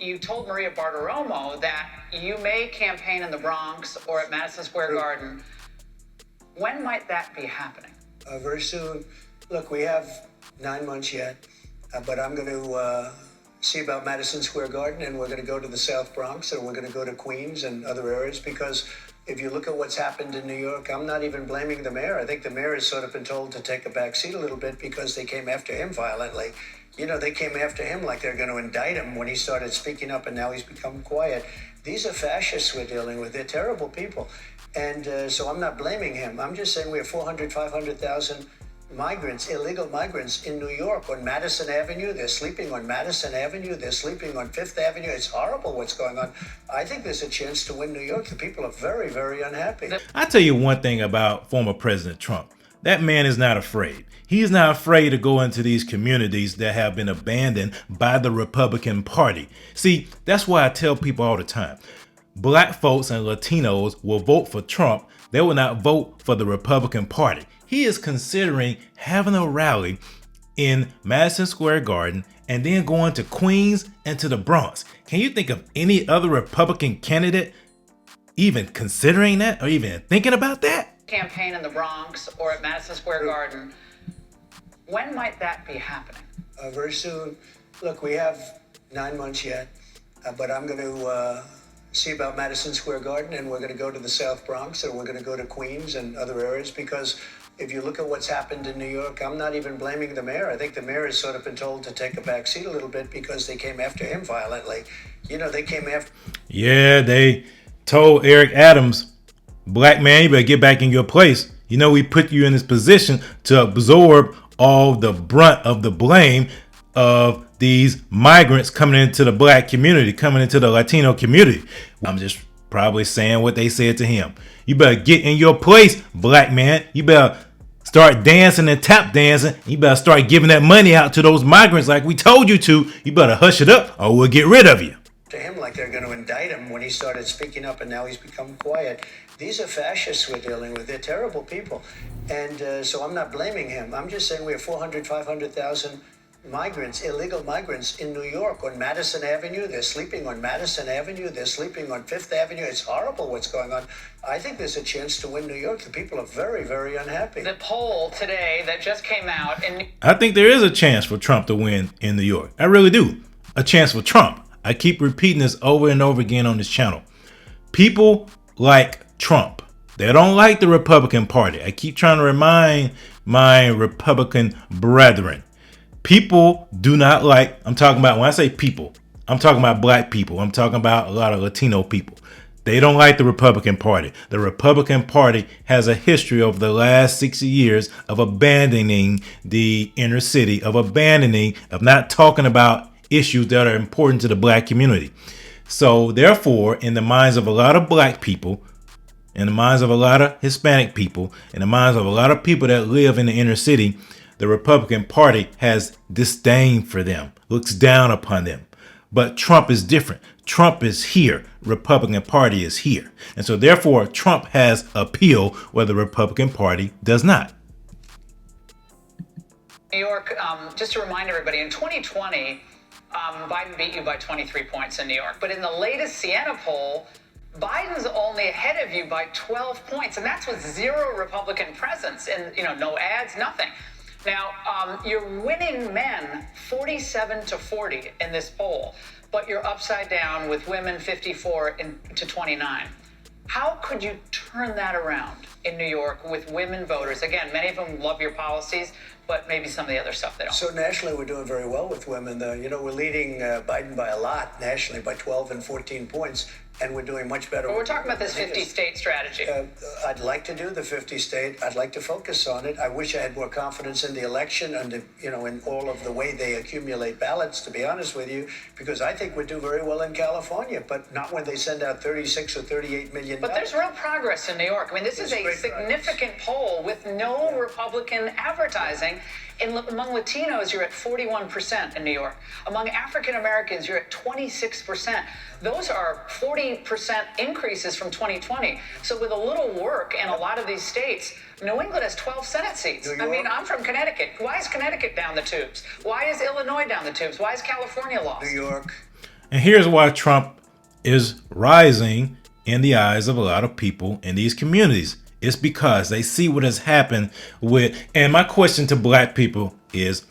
you told Maria Bartiromo that you may campaign in the Bronx or at Madison Square Garden. When might that be happening? Very soon. Look, we have 9 months yet, but I'm going to see about Madison Square Garden, and we're going to go to the South Bronx, and we're going to go to Queens and other areas, because if you look at what's happened in New York, I'm not even blaming the mayor. I think the mayor has sort of been told to take a back seat a little bit because they came after him violently. You know, they came after him like they're going to indict him when he started speaking up, and now he's become quiet. These are fascists we're dealing with. They're terrible people. And so I'm not blaming him. I'm just saying we have 400, 500,000 migrants, illegal migrants in New York on Madison Avenue. They're sleeping on Madison Avenue. They're sleeping on Fifth Avenue. It's horrible what's going on. I think there's a chance to win New York. The people are very, very unhappy. I tell you one thing about former President Trump. That man is not afraid. He's not afraid to go into these communities that have been abandoned by the Republican Party. See, that's why I tell people all the time. Black folks and Latinos will vote for Trump. They will not vote for the Republican Party. He is considering having a rally in Madison Square Garden and then going to Queens and to the Bronx. Can you think of any other Republican candidate even considering that or even thinking about that? Campaign in the Bronx or at Madison Square Garden. When might that be happening? Very soon. Look, we have 9 months yet, but I'm going to see about Madison Square Garden, and we're going to go to the South Bronx, and we're going to go to Queens and other areas, because if you look at what's happened in New York, I'm not even blaming the mayor. I think the mayor has sort of been told to take a back seat a little bit because they came after him violently. You know, they came after... Yeah, they told Eric Adams, black man, you better get back in your place. You know, we put you in this position to absorb all the brunt of the blame of these migrants coming into the black community, coming into the Latino community. I'm just probably saying what they said to him. You better get in your place, black man. You better start dancing and tap dancing. You better start giving that money out to those migrants like we told you to. You better hush it up or we'll get rid of you. To him like they're going to indict him when he started speaking up, and now he's become quiet. These are fascists we're dealing with. They're terrible people. And so I'm not blaming him. I'm just saying we have 400, 500,000 migrants, illegal migrants in New York on Madison Avenue. They're sleeping on Madison Avenue. They're sleeping on Fifth Avenue. It's horrible what's going on. I think there's a chance to win New York. The people are very, very unhappy. The poll today that just came out in... I think there is a chance for Trump to win in New York. I really do. A chance for Trump. I keep repeating this over and over again on this channel. People like Trump. They don't like the Republican Party. I keep trying to remind my Republican brethren. People do not like, I'm talking about, when I say people, I'm talking about black people. I'm talking about a lot of Latino people. They don't like the Republican Party. The Republican Party has a history over the last 60 years of abandoning the inner city, of not talking about issues that are important to the black community. So therefore, in the minds of a lot of black people, in the minds of a lot of Hispanic people, in the minds of a lot of people that live in the inner city, the Republican Party has disdain for them, looks down upon them. But Trump is different. Trump is here. Republican Party is here. And so therefore, Trump has appeal where the Republican Party does not. New York, just to remind everybody, in 2020, Biden beat you by 23 points in New York. But in the latest Siena poll, Biden's only ahead of you by 12 points. And that's with zero Republican presence and, no ads, nothing. Now, you're winning men 47-40 in this poll, but you're upside down with women 54 to 29. How could you turn that around in New York with women voters? Again, many of them love your policies, but maybe some of the other stuff they don't. So nationally, we're doing very well with women. We're leading Biden by a lot nationally, by 12 and 14 points. And we're doing much better. Well, we're talking about this 50-state strategy. I'd like to do the 50-state. I'd like to focus on it. I wish I had more confidence in the election and, in all of the way they accumulate ballots, to be honest with you, because I think we do very well in California, but not when they send out 36 or 38 million. But there's real progress in New York. I mean, this is a significant poll with no Republican advertising. Among Latinos, you're at 41% in New York. Among African Americans, you're at 26%. Those are 40% increases from 2020. So with a little work in a lot of these states, New England has 12 Senate seats. I mean, I'm from Connecticut. Why is Connecticut down the tubes? Why is Illinois down the tubes? Why is California lost? New York. And here's why Trump is rising in the eyes of a lot of people in these communities. It's because they see what has happened with, and my question to black people is,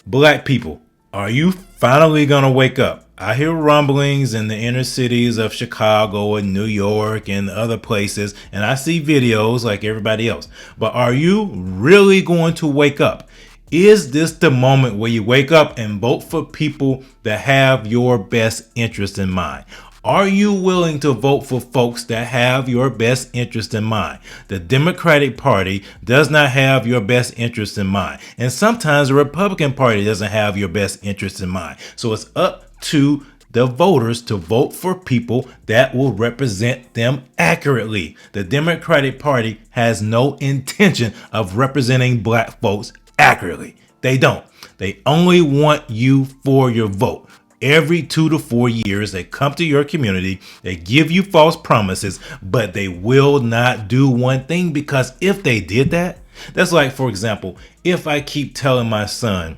black people, are you finally gonna wake up? I hear rumblings in the inner cities of Chicago and New York and other places, and I see videos like everybody else. But are you really going to wake up? Is this the moment where you wake up and vote for people that have your best interest in mind? Are you willing to vote for folks that have your best interest in mind? The Democratic Party does not have your best interest in mind. And sometimes the Republican Party doesn't have your best interest in mind. So it's up to the voters to vote for people that will represent them accurately. The Democratic Party has no intention of representing black folks accurately. They don't. They only want you for your vote. Every 2 to 4 years, they come to your community, they give you false promises, but they will not do one thing, because if they did that, that's like, for example, if I keep telling my son,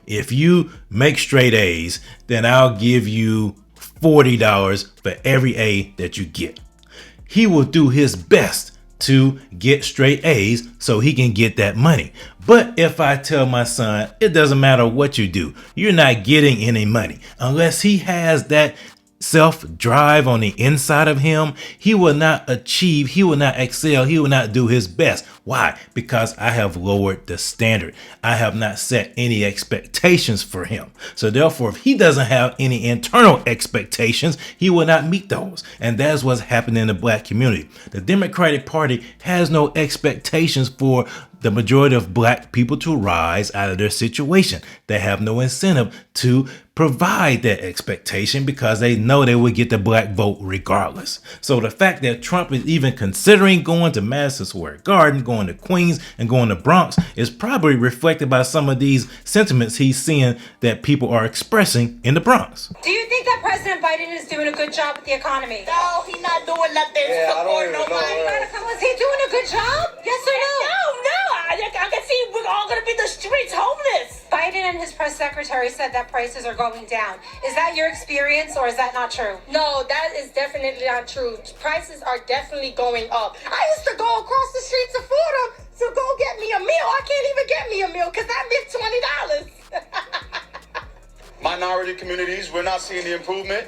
if you make straight A's, then I'll give you $40 for every A that you get. He will do his best to get straight A's so he can get that money. But if I tell my son, it doesn't matter what you do, you're not getting any money, unless he has that self-drive on the inside of him, he will not achieve, he will not excel, he will not do his best. Why? Because I have lowered the standard. I have not set any expectations for him. So therefore, if he doesn't have any internal expectations, he will not meet those. And that's what's happening in the black community. The Democratic Party has no expectations for the majority of black people to rise out of their situation. They have no incentive to provide that expectation because they know they will get the black vote regardless. So the fact that Trump is even considering going to Madison Square Garden, going to Queens, and going to Bronx is probably reflected by some of these sentiments he's seeing that people are expressing in the Bronx. Do you think that President Biden is doing a good job with the economy? No, he's not doing nothing. Support nobody. Was he doing a good job? Yes or no? No. I can see we're all gonna be the streets homeless. Biden and his press secretary said that prices are going down. Is that your experience, or is that not true? No, that is definitely not true. Prices are definitely going up. I used to go across the street to Fordham to go get me a meal. I can't even get me a meal because I missed $20. Minority communities, we're not seeing the improvement.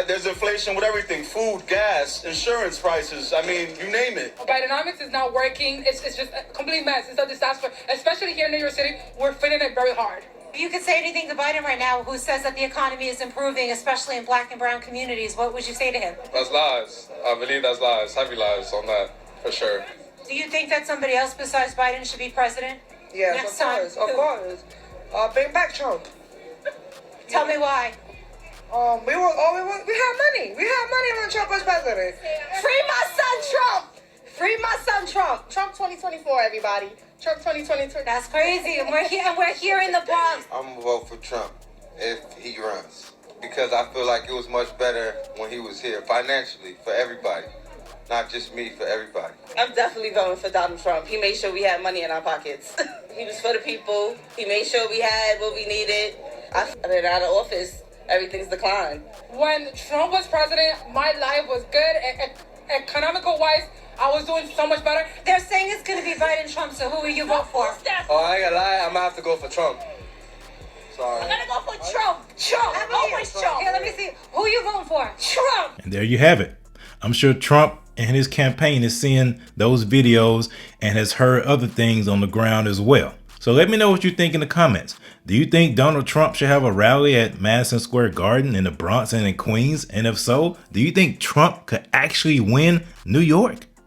There's inflation with everything: food, gas, insurance prices. I mean, you name it. Bidenomics is not working. It's just a complete mess. It's a disaster. Especially here in New York City, we're feeling it very hard. If you could say anything to Biden right now, who says that the economy is improving, especially in black and brown communities, what would you say to him? That's lies. I believe that's lies. Heavy lies on that, for sure. Do you think that somebody else besides Biden should be president? Yes, Next of course. Bring back Trump. Tell me why. We had money. We had money when Trump was president. Free my son Trump. Free my son Trump. Trump 2024, everybody. Trump 2022. That's crazy. And we're here in the Bronx. I'm gonna vote for Trump if he runs, because I feel like it was much better when he was here financially for everybody, not just me, for everybody. I'm definitely voting for Donald Trump. He made sure we had money in our pockets. He was for the people. He made sure we had what we needed. I've been out of office. Everything's declined. When Trump was president, my life was good. Economical wise, I was doing so much better. They're saying it's going to be Biden-Trump, so who will you vote for? Oh, I ain't gonna lie, I'm gonna have to go for Trump. Sorry. I'm gonna go for Trump. Trump. Always Trump. Here, let me see. Who are you voting for? Trump. And there you have it. I'm sure Trump and his campaign is seeing those videos and has heard other things on the ground as well. So let me know what you think in the comments. Do you think Donald Trump should have a rally at Madison Square Garden in the Bronx and in Queens? And if so, do you think Trump could actually win New York?